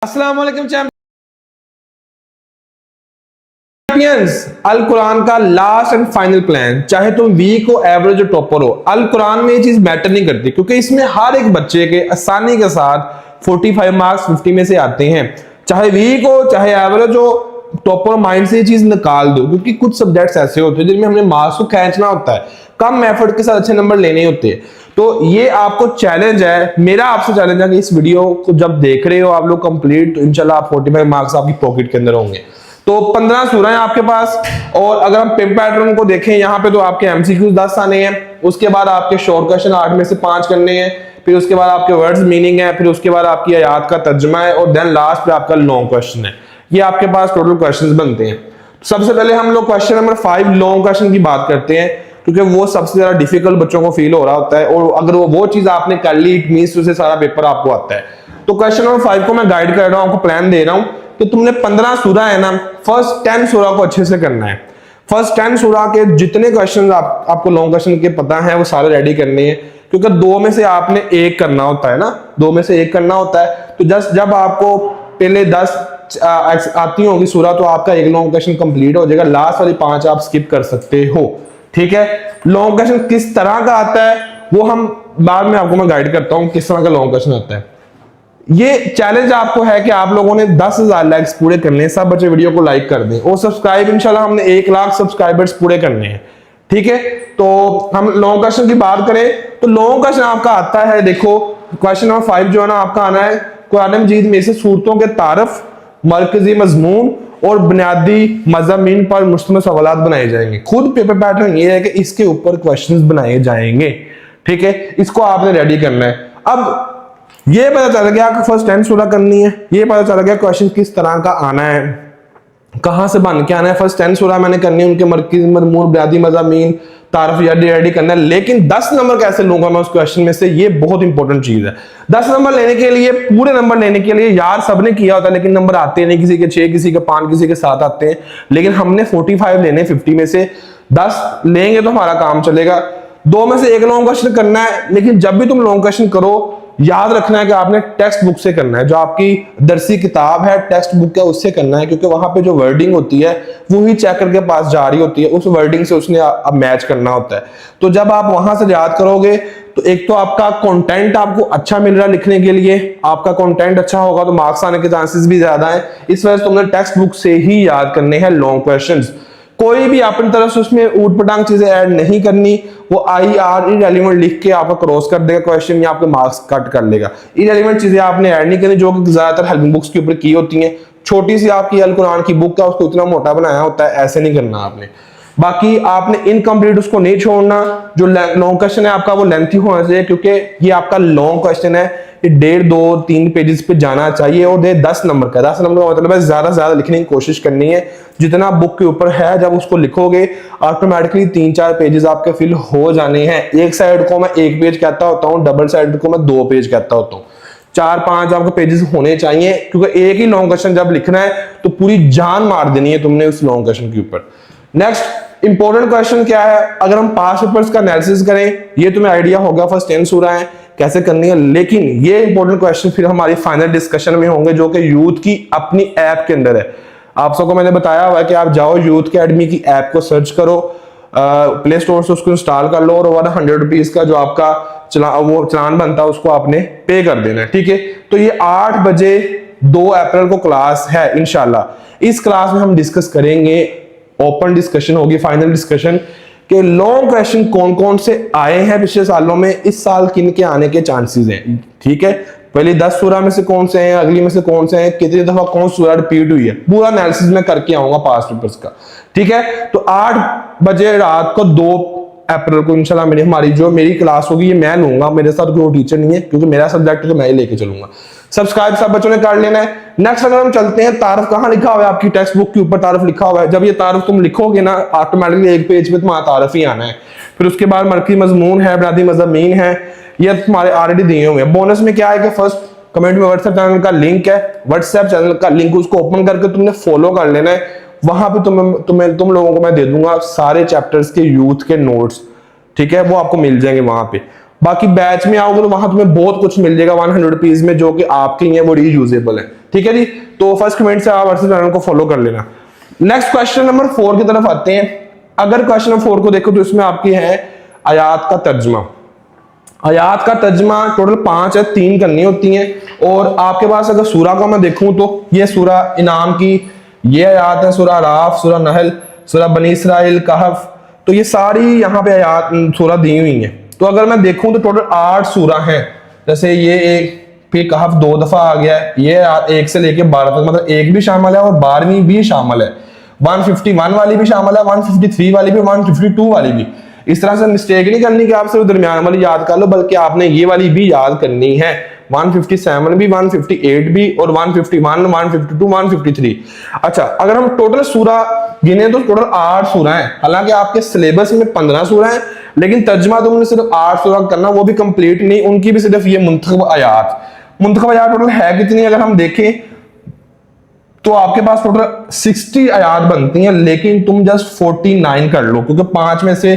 अस्सलाम वालेकुम चैंपियंस। अल कुरान का लास्ट एंड फाइनल प्लान, चाहे तुम वीक हो, एवरेज हो, टॉपर हो, अल कुरान में ये चीज मैटर नहीं करती, क्योंकि इसमें हर एक बच्चे के आसानी के साथ 45 मार्क्स 50 में से आते हैं। चाहे वीक हो, चाहे एवरेज हो, टॉपर माइंड से ये चीज निकाल दो, क्योंकि कुछ सब्जेक्ट्स ऐसे होते हैं जिनमें हमने मार्क्स को खींचना होता है, कम एफर्ट के साथ अच्छे नंबर लेने होते हैं। तो ये आपको चैलेंज है, मेरा आपसे चैलेंज है कि इस वीडियो को जब देख रहे हो आप लोग कंप्लीट, तो इंशाल्लाह आप 45 मार्क्स आपकी पॉकेट के अंदर होंगे। तो 15 सूरह हैं आपके पास, और अगर हम पिम पैटर्न को देखें यहाँ पे, तो आपके एमसीक्यूज 10 आने हैं, उसके बाद आपके शॉर्ट क्वेश्चन 8 में से 5 करने हैं, फिर उसके बाद आपके वर्ड्स मीनिंग है, फिर उसके बाद आपकी आयात का तर्जुमा है, और देन लास्ट पे आपका लॉन्ग क्वेश्चन है। ये आपके पास टोटल क्वेश्चंस बनते हैं। सबसे पहले हम लोग क्वेश्चन नंबर 5 लॉन्ग क्वेश्चन की बात करते हैं, क्योंकि वो सबसे ज्यादा डिफिकल्ट बच्चों को फील हो रहा होता है, और अगर वो चीज आपने कर ली, इट मींस उससे सारा पेपर आपको आता है। तो क्वेश्चन नंबर 5 को मैं गाइड कर रहा हूं, आपको प्लान दे रहा हूं कि तुमने 15 सूरह है ना, फर्स्ट 10 सूरह को अच्छे से करना है। फर्स्ट 10 सूरह के जितने क्वेश्चन आपको लॉन्ग क्वेश्चन के पता है वो सारे रेडी करने हैं, क्योंकि 2 में से आपने एक करना होता है ना, 2 में से एक करना होता है। तो जब आपको पहले 10 आती होगी सूरह, तो आपका एक लॉन्ग क्वेश्चन कंप्लीट हो जाएगा, लास्ट वाली 5 आप स्किप कर सकते हो। ठीक है, लॉन्ग क्वेश्चन किस तरह का आता है वो हम बाद में आपको मैं गाइड करता हूं, किस तरह का लॉन्ग क्वेश्चन आता है। ये चैलेंज आपको है कि आप लोगों ने 10,000 लाइक्स पूरे करने हैं। सब बच्चे वीडियो को लाइक कर दें, और सब्सक्राइब इंशाल्लाह हमने 1 लाख सब्सक्राइबर्स पूरे करने हैं। ठीक है, तो हम लॉन्ग क्वेश्चन की बात करें तो लॉन्ग क्वेश्चन आपका आता है, देखो क्वेश्चन नंबर 5 जो है ना आपका आना है, कुरान मजीद में से सूरतों के तारफ, मरकजी मजमून और बुनियादी मज़ामीन पर मुश्तमिल सवालात बनाए जाएंगे। खुद पेपर पैटर्न ये है कि इसके ऊपर क्वेश्चंस बनाए जाएंगे। ठीक है, इसको आपने रेडी करना है। अब ये पता चल गया कि फर्स्ट 10 सूरह करनी है, ये पता चल गया क्वेश्चन किस तरह का आना है, कहां से बन के आना है। फर्स्ट 10 सूरह मैंने करनी है, उनके मरकजी मजमून बुनियादी मज़ामीन तारफ रेडी करना है। लेकिन 10 नंबर कैसे लूंगा मैं उस क्वेश्चन में से, ये बहुत इंपॉर्टेंट चीज है। 10 नंबर लेने के लिए, पूरे नंबर लेने के लिए, यार सबने किया होता है लेकिन नंबर आते नहीं, किसी के 6, किसी के 5, किसी के 7 आते हैं, लेकिन हमने 45 लेने 50 में से 10 लेंगे तो हमारा काम चलेगा। 2 में से एक लॉन्ग क्वेश्चन करना है, लेकिन जब भी तुम लॉन्ग क्वेश्चन करो याद रखना है कि आपने टेक्स्ट बुक से करना है, जो आपकी दरसी किताब है, टेक्स्ट बुक है, उससे करना है, क्योंकि वहां पे जो वर्डिंग होती है वो ही चेकर के पास जा रही होती है, उस वर्डिंग से उसने अब मैच करना होता है। तो जब आप वहां से याद करोगे तो एक तो आपका कंटेंट आपको अच्छा मिल रहा है लिखने के लिए, आपका कंटेंट अच्छा होगा तो मार्क्स आने के चांसेस भी ज्यादा है। इस वजह से तुमने टेक्स्ट बुक से ही याद करने हैं लॉन्ग क्वेश्चंस। कोई भी अपनी तरफ से उसमें ऊट पटांग चीजें ऐड नहीं करनी, वो IR इररिलेवेंट लिख के आपका क्रॉस कर देगा क्वेश्चन, या आपके मार्क्स कट कर लेगा। इररिलेवेंट चीजें आपने ऐड नहीं करनी, जो कि ज्यादातर हेल्पिंग बुक्स के ऊपर की होती हैं। छोटी सी आपकी अल कुरान की बुक है, उसको इतना मोटा बनाया होता है, ऐसे नहीं करना आपने। बाकी आपने इनकम्प्लीट उसको नहीं छोड़ना। जो लॉन्ग क्वेश्चन है आपका वो लेंथी होना चाहिए, क्योंकि ये आपका लॉन्ग क्वेश्चन है, ये 1.5, 2, 3 पेजेस पे जाना चाहिए, और 10 नंबर का। 10 नंबर का मतलब है ज्यादा से ज्यादा लिखने की कोशिश करनी है, जितना बुक के ऊपर है। जब उसको लिखोगे ऑटोमेटिकली 3-4 पेजेस आपके फिल हो जाने हैं। एक साइड को मैं 1 पेज कहता होता हूँ, डबल साइड को मैं 2 पेज कहता होता हूँ। 4-5 आपके पेजेस होने चाहिए, क्योंकि एक ही लॉन्ग क्वेश्चन जब लिखना है तो पूरी जान मार देनी है तुमने उस लॉन्ग क्वेश्चन के ऊपर। नेक्स्ट इंपॉर्टेंट क्वेश्चन क्या है, अगर हम पास्ट पेपर्स का एनालिसिस करें, ये तुम्हें आइडिया होगा फर्स्ट 10 सूरह है कैसे करनी है, लेकिन ये इंपॉर्टेंट क्वेश्चन फिर हमारी फाइनल डिस्कशन में होंगे, जो कि यूथ की अपनी ऐप के अंदर है। आप सबको मैंने बताया हुआ है कि आप जाओ यूथ अकेडमी की ऐप को सर्च करो, प्ले स्टोर से उसको इंस्टॉल कर लो, और 100 रुपीज का जो आपका चलान बनता है उसको आपने पे कर देना है। ठीक है, तो ये 8 बजे 2 अप्रैल को क्लास है इंशाल्लाह। इस क्लास में हम डिस्कस करेंगे, ओपन डिस्कशन होगी, फाइनल डिस्कशन के लॉन्ग क्वेश्चन कौन कौन से आए हैं पिछले सालों में, इस साल किन के आने के चांसेस हैं। ठीक है, पहले 10 सूरह में से कौन से हैं, अगली में से कौन से हैं, कितनी दफा कौन सूरह रिपीट हुई है, पूरा एनालिसिस में करके आऊंगा पास्ट पेपर्स का। ठीक है, तो 8 बजे रात को 2 अप्रैल को इंशाल्लाह मेरी क्लास होगी, ये मैं लूंगा, मेरे साथ कोई टीचर नहीं है, क्योंकि मेरा सब्जेक्ट तो मैं ही लेके चलूंगा। सब्सक्राइब सब बच्चों ने कर लेना है। नेक्स्ट अगर हम चलते हैं, तारफ कहां लिखा हुआ है, आपकी टेक्स्ट बुक के ऊपर तारफ लिखा हुआ है। जब ये तारफ तुम लिखोगे ना, ऑटोमेटिकली एक पेज पे तुम्हारा तारफ ही आना है। फिर उसके बाद मरकजी मजमून है, बुनियादी मज़ामीन है, ये तुम्हारे ऑलरेडी दिए हुए हैं। बोनस में क्या है कि फर्स्ट कमेंट में व्हाट्सएप चैनल का लिंक है, व्हाट्सएप चैनल का लिंक उसको ओपन करके तुमने फॉलो कर लेना है। वहां पे तुम लोगों को मैं दे दूंगा सारे चैप्टर्स के यूथ के नोट्स। ठीक है, वो आपको मिल जाएंगे वहां पे। बाकी बैच में आओगे तो वहां तुम्हें बहुत कुछ मिल जाएगा 100 रुपीज में, जो कि आपके लिए वो रीयूजेबल है। ठीक है जी। तो फर्स्ट कमेंट से आप व्हाट्सएप चैनल को फॉलो कर लेना। नेक्स्ट क्वेश्चन नंबर 4 की तरफ आते हैं। अगर क्वेश्चन नंबर 4 को देखो तो इसमें आपकी है आयात का तर्जमा। आयात का तर्जमा टोटल 5 है, 3 करनी होती हैं। और आपके पास अगर सूरा का मैं देखूं तो ये सूरा इनाम की ये आयात है, सूरा राफ, सूरा नहल, सूरा बनी इसराइल, कहफ, तो ये सारी यहाँ पे आयात सूरा दी हुई है। तो अगर मैं देखूं तो टोटल 8 सूरा हैं। जैसे ये एक, फिर कहफ 2 दफा आ गया है, ये 1 से लेके 12 तक, मतलब 1 भी शामिल है और 12वीं भी शामिल है, 151 वाली भी शामिल है, 153 वाली भी, 152 वाली भी। इस तरह से मिस्टेक नहीं करनी कि आप सिर्फ दरमियान वाली याद कर लो, बल्कि आपने ये वाली भी याद करनी है, 157 भी, 158 भी, और 151, 152, 153। अच्छा, अगर हम टोटल सूरा गिने तो टोटल 8 सूरा हैं। हालांकि आपके सिलेबस में 15 सूरा हैं, लेकिन तर्जमा तुमने सिर्फ 8 सूरा करना, वो भी कंप्लीट नहीं, उनकी भी सिर्फ ये मुंतखब आयात टोटल है कितनी अगर हम देखें तो आपके पास टोटल 60 आयात बनती हैं, लेकिन तुम जस्ट 49 कर लो, क्योंकि 5 में से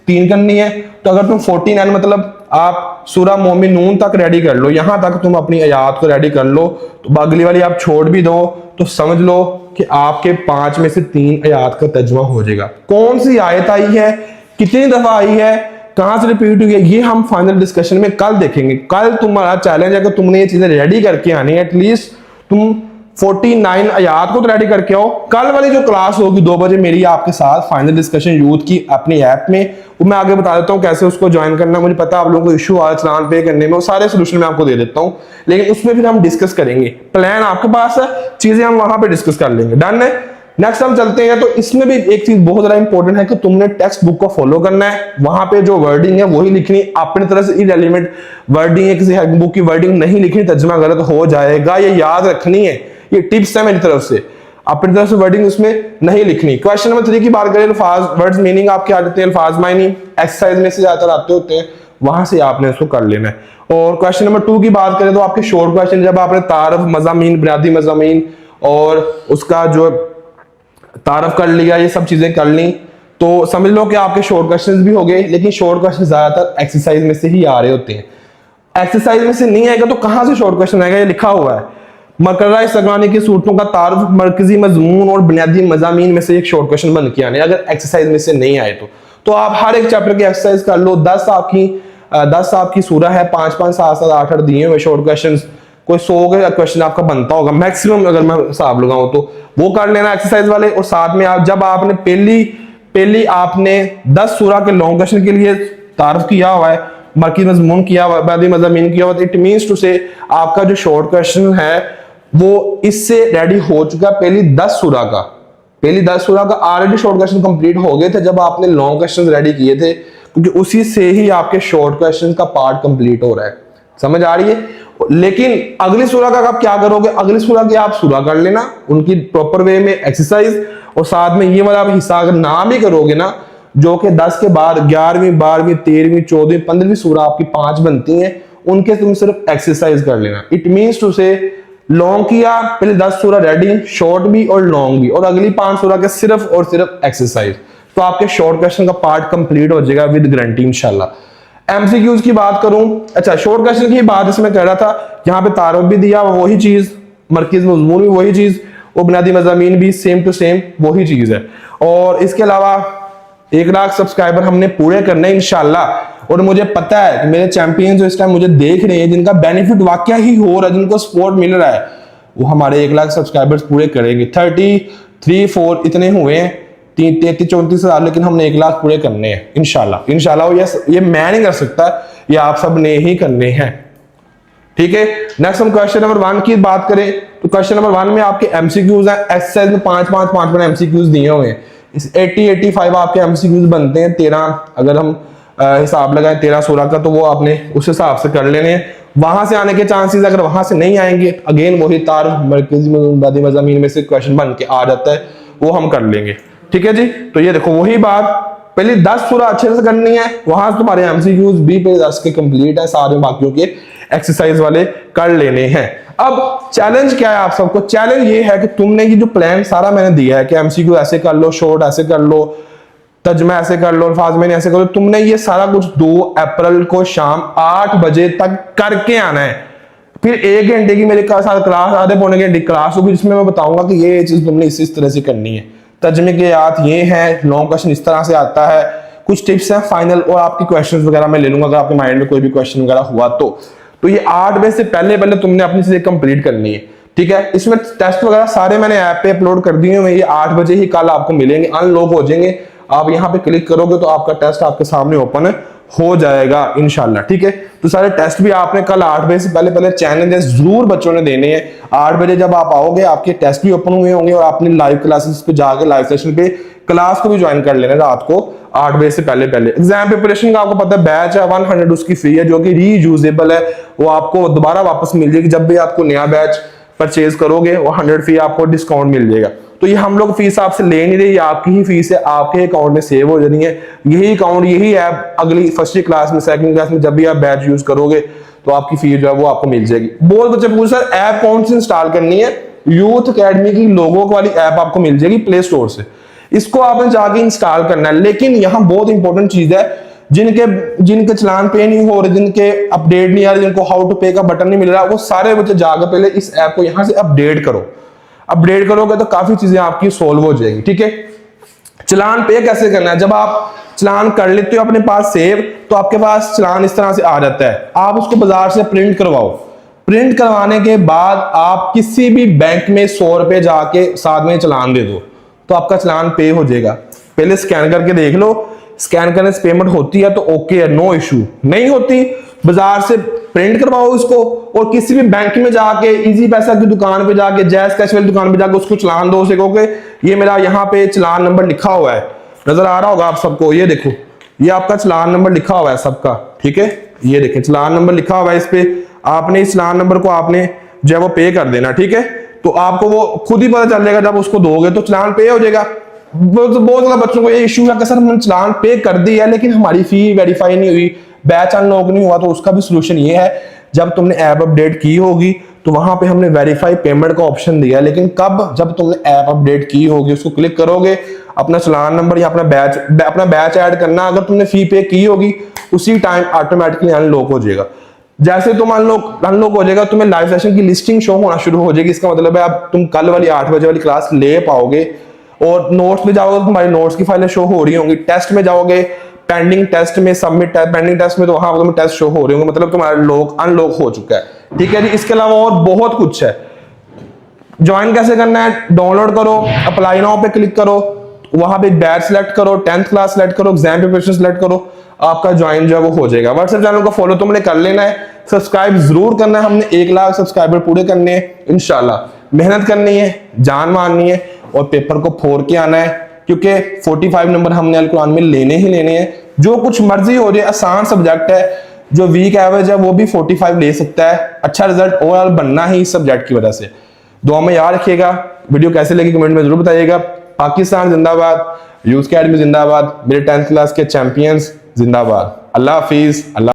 3 करनी है। तो अगर तुम 49 मतलब आप सूरा मोमिनून तक रेडी कर लो, यहां तक तुम अपनी आयात को रेडी कर लो, तो अगली वाली आप छोड़ भी दो तो समझ लो कि आपके 5 में से 3 आयात का तर्जुमा हो जाएगा। कौन सी आयत आई है, कितनी दफा आई है, कहां से रिपीट हुई है, ये हम फाइनल डिस्कशन में कल देखेंगे। कल तुम्हारा चैलेंज है कि तुमने ये चीजें रेडी करके आनी है, एटलीस्ट तुम 49 आयात को तो रेडी करके आओ। कल वाली जो क्लास होगी 2 बजे मेरी आपके साथ फाइनल डिस्कशन यूथ की अपनी ऐप में, वो मैं आगे बता देता हूँ कैसे उसको ज्वाइन करना। मुझे पता है आप लोगों को इशू आ चलान पे करने में, वो सारे सोल्यूशन मैं आपको दे देता हूँ, लेकिन उसमें फिर हम डिस्कस करेंगे। प्लान आपके पास है, चीजें हम वहां पे डिस्कस कर लेंगे। डन है। नेक्स्ट हम चलते हैं। तो इसमें भी एक चीज बहुत ज्यादा इंपॉर्टेंट है कि तुमने टेक्स्ट बुक को फॉलो करना है, वहां पे जो वर्डिंग है वही लिखनी, अपनी तरह से इररिलेवेंट वर्डिंग है, किसी बुक की वर्डिंग नहीं लिखनी, तर्जुमा गलत हो जाएगा, ये याद रखनी है। ये टिप्स है मेरी तरफ से, अपनी तरफ से वर्डिंग उसमें नहीं लिखनी। क्वेश्चन नंबर 3 की बात करें, अल्फाज वर्ड्स मीनिंग आपके आ जाते हैं, अल्फाज मायनी एक्सरसाइज में से ज्यादातर आते होते हैं, वहां से आपने इसको कर लेना है। और क्वेश्चन नंबर 2 की बात करें तो आपके शॉर्ट क्वेश्चन, जब आपने तारफ, मज़ामीन, बुनियादी मज़ामीन और उसका जो तारफ कर लिया, ये सब चीजें कर ली, तो समझ लो कि आपके शॉर्ट क्वेश्चंस भी हो गए। लेकिन शॉर्ट क्वेश्चन ज्यादातर एक्सरसाइज में से ही आ रहे होते हैं, एक्सरसाइज में से नहीं आएगा तो कहां से शॉर्ट क्वेश्चन आएगा, ये लिखा हुआ है, मकर्रा इस्तगरानी की सूरतों का तारुफ, मरकजी मजमून और बुनियादी मज़ामीन में से एक शॉर्ट क्वेश्चन बन के आने, अगर एक्सरसाइज में से नहीं आए तो आप हर एक चैप्टर की एक्सरसाइज कर लो। 10 आपकी सूरा है, 5-5, 7-7, 8-8 दिए हुए शॉर्ट क्वेश्चन, कोई 100 का क्वेश्चन आपका बनता होगा मैक्सिमम, अगर मैं हिसाब लगाऊं तो वो कर लेना एक्सरसाइज वाले। और साथ में आप जब आपने पहली आपने 10 सूरा के लॉन्ग क्वेश्चन के लिए तारुफ किया हुआ है, मरकजी मजमून किया हुआ है, बुनियादी मज़ामीन किया हुआ है, इट मींस टू से आपका जो शॉर्ट क्वेश्चन है वो इससे रेडी हो चुका। पहली 10 सूरा का ऑलरेडी शॉर्ट क्वेश्चन कंप्लीट हो गए थे जब आपने लॉन्ग क्वेश्चन रेडी किए थे, क्योंकि उसी से ही आपके शॉर्ट क्वेश्चन का पार्ट कंप्लीट हो रहा है। समझ आ रही है। लेकिन अगली सूरा का आप क्या करोगे, अगली सूरा की आप सूरा कर लेना, उनकी प्रॉपर वे में एक्सरसाइज, और साथ में ये वाला आप हिस्सा अगर ना भी करोगे ना, जो कि 10 के बाद 11वीं, 12वीं, 13वीं, 14वीं, 15वीं सूरा आपकी 5 बनती हैं, उनके तुम सिर्फ एक्सरसाइज कर लेना। इट मींस टू से लॉन्ग किया, पहले 10 सूरा रेडी, शॉर्ट भी और लॉन्ग भी, और अगली 5 सूरा के सिर्फ और सिर्फ एक्सरसाइज, तो आपके शॉर्ट क्वेश्चन का पार्ट कंप्लीट हो जाएगा विद गारंटी इंशाल्लाह। एमसीक्यूज की बात करूं, अच्छा शॉर्ट क्वेश्चन की बात इसमें कह रहा था, यहाँ पे तारुफ भी दिया वही चीज, मरकज मजमून भी वही चीज, और बुनियादी मज़ामीन भी सेम टू सेम वही चीज है। और इसके अलावा 1 लाख सब्सक्राइबर हमने पूरे करने इंशाल्लाह, और मुझे पता है कि मेरे चैंपियन जो इस टाइम मुझे देख रहे हैं, जिनका बेनिफिट वाकया ही हो रहा है, जिनको सपोर्ट मिल रहा है, वो हमारे 1 लाख सब्सक्राइबर्स पूरे करेंगे। 33-4 इतने हुए हैं, 33-34 हज़ार, लेकिन हमने 1 लाख पूरे करने हैं इंशाल्लाह। ये मैं नहीं कर सकता, ये आप सब ने ही करने हैं, ठीक है। नेक्स्ट हम क्वेश्चन नंबर 1 की बात करें तो क्वेश्चन नंबर 1 में आपके एमसीक्यूज हैं, एक्सरसाइज में 5-5 एमसीक्यूज दिए हुए हैं, 80-85 आपके एमसीक्यूज बनते हैं। 13 अगर हम हिसाब लगाएं 13 सूरा का, तो वो आपने उस हिसाब से कर लेने हैं। वहां से आने के चांसेस, अगर वहां से नहीं आएंगे, अगेन वही तारुफ, मरकजी मज़ामीन में से क्वेश्चन बन के आ जाता है, वो हम कर लेंगे, ठीक है जी। तो ये देखो वही बात, पहले 10 सूरा अच्छे से करनी है, वहां से तुम्हारे एमसीक्यूज भी पहले 10 के कंप्लीट है, सारे बाकियों के एक्सरसाइज वाले कर लेने हैं। अब चैलेंज क्या है आप सबको, चैलेंज ये है कि तुमने ये जो प्लान सारा मैंने दिया है कि एमसीक्यू ऐसे कर लो, शॉर्ट ऐसे कर लो, तर्जुमा ऐसे कर लो, अल्फाज में ऐसे करो, तुमने ये सारा कुछ 2 अप्रैल को शाम 8 बजे तक करके आना है। फिर 1 घंटे की मेरे साथ क्लास, आधे पौने घंटे क्लास होगी, जिसमें मैं बताऊंगा कि ये चीज तुमने इस तरह से करनी है, तर्जमे के याद ये है, लॉन्ग क्वेश्चन इस तरह से आता है, कुछ टिप्स हैं फाइनल, और आपके क्वेश्चंस वगैरह मैं ले लूंगा अगर आपके माइंड में कोई भी क्वेश्चन वगैरह हुआ तो ये 8 बजे से पहले पहले तुमने अपनी चीजें कंप्लीट करनी है, ठीक है। इसमें टेस्ट वगैरह सारे मैंने ऐप पे अपलोड कर दिए हैं, ये 8 बजे ही कल आपको मिलेंगे, अनलॉक हो जाएंगे। आप यहाँ पे क्लिक करोगे तो आपका टेस्ट आपके सामने ओपन हो जाएगा इंशाल्लाह, ठीक है। तो सारे टेस्ट भी आपने कल 8 बजे से पहले पहले चैनल जरूर बच्चों ने देने हैं। 8 बजे जब आप आओगे आपके टेस्ट भी ओपन हुए होंगे और आपने लाइव क्लासेस पे जाके लाइव सेशन पे क्लास को भी ज्वाइन कर लेना रात को 8 बजे से पहले पहले। एग्जाम प्रिपरेशन का आपको पता है बैच है 100 उसकी फी है, जो कि रीयूजेबल है, वो आपको दोबारा वापस मिल जाएगी जब भी आपको नया बैच परचेज करोगे, वो 100 फी आपको डिस्काउंट मिल जाएगा। तो ये हम लोग फीस आपसे ले नहीं रहे, ये आपकी ही फीस है, आपके अकाउंट में सेव हो जानी है। यही अकाउंट, यही ऐप अगली फर्स्ट क्लास में, सेकंड क्लास में जब भी आप बैच यूज करोगे तो आपकी फीस जो है वो आपको मिल जाएगी। बहुत बच्चे पूछ सर ऐप कौन सी इंस्टॉल करनी है? यूथ अकेडमी की लोगो वाली ऐप आपको मिल जाएगी प्ले स्टोर से, इसको आपने जाके इंस्टॉल करना है। लेकिन यहाँ बहुत इंपॉर्टेंट चीज है, जिनके चलान पे नहीं हो रहे, जिनके अपडेट नहीं आ रहे, जिनको हाउ टू पे का बटन नहीं मिल रहा, वो सारे बच्चे जाकर पहले इस ऐप को यहाँ से अपडेट करो। अपडेट करोगे तो काफी चीजें आपकी सोल्व हो जाएंगी, ठीक है। चलान पे कैसे करना है? जब आप चलान कर लेते हो अपने पास सेव, तो आपके पास चलान इस तरह से आ जाता है, आप उसको बाजार से प्रिंट करवाओ। प्रिंट करवाने के बाद आप किसी भी बैंक में 100 रुपए जाके साथ में चलान दे दो तो आपका चलान पे हो जाएगा। पहले स्कैन करके देख लो, स्कैन करने से पेमेंट होती है तो ओके है, नो इशू। नहीं होती, बाजार से प्रिंट करवाओ इसको और किसी भी बैंक में जाके, इजी पैसा की दुकान पे जाके, जैस कैश वाली दुकान पे जाके उसको चलान दो। उसे कहोगे ये मेरा यहाँ पे चलान नंबर लिखा हुआ है, नजर आ रहा होगा आप सबको, ये देखो ये आपका चलान नंबर लिखा हुआ है सबका, ठीक है। ये देखें चलान नंबर लिखा हुआ है, इस पे आपने इस चलान नंबर को आपने जो है वो पे कर देना, ठीक है। तो आपको वो खुद ही पता चल जाएगा, जब उसको दोगे तो चलान पे हो जाएगा। बहुत ज्यादा बच्चों को ये इश्यू है कि सर हमने चलान पे कर दी है लेकिन हमारी फी वेरीफाई नहीं हुई, बैच अनलॉक नहीं हुआ। तो उसका भी सोल्यूशन ये है, जब तुमने ऐप अपडेट की होगी तो वहां पे हमने वेरीफाई पेमेंट का ऑप्शन दिया है, लेकिन कब? जब तुमने ऐप अपडेट की होगी, उसको क्लिक करोगे, अपना चलान नंबर या अपना बैच ऐड करना, अगर तुमने फी पे की होगी उसी टाइम ऑटोमेटिकली अनलॉक हो जाएगा। जैसे तुम अनलॉक हो जाएगा, तुम्हें लाइव सेशन की लिस्टिंग शो होना शुरू हो जाएगी। इसका मतलब है अब तुम कल वाली 8 बजे वाली क्लास ले पाओगे, और नोट्स में जाओगे तो तुम्हारी नोट्स की फाइलें शो हो रही होंगी। टेस्ट में जाओगे, पेंडिंग टेस्ट में, सबमिट पेंडिंग टेस्ट में, तो वहां तुम्हें टेस्ट शो हो रहे होंगे, मतलब तुम्हारा अनलॉक हो चुका है, ठीक है जी। इसके अलावा और बहुत कुछ है। ज्वाइन कैसे करना है? डाउनलोड करो, अप्लाई नाउ पे क्लिक करो, वहां पे बैच सेलेक्ट करो, 10th क्लास सेलेक्ट करो, एग्जाम प्रिपरेशन सेलेक्ट करो, आपका ज्वाइन जो है वो हो जाएगा। व्हाट्सएप चैनल को फॉलो तुमने कर लेना है, सब्सक्राइब जरूर करना है। हमने 1 लाख सब्सक्राइबर पूरे करने हैं इंशाल्लाह। मेहनत करनी है, जान मारनी है और पेपर को फोड़ के आना है, क्योंकि 45 नंबर हमने अल कुरान में लेने ही लेने हैं। जो कुछ मर्जी हो जाए, आसान सब्जेक्ट है, जो वीक एवरेज है वो भी 45 ले सकता है। अच्छा रिजल्ट ओवरऑल बनना ही इस सब्जेक्ट की वजह से। दुआ में याद रखिएगा। वीडियो कैसे लगी कमेंट में जरूर बताइएगा। पाकिस्तान जिंदाबाद, यूथ अकेडमी जिंदाबाद, मेरे 10th क्लास के चैंपियंस जिंदाबाद। अल्लाह हाफिज। अल्लाह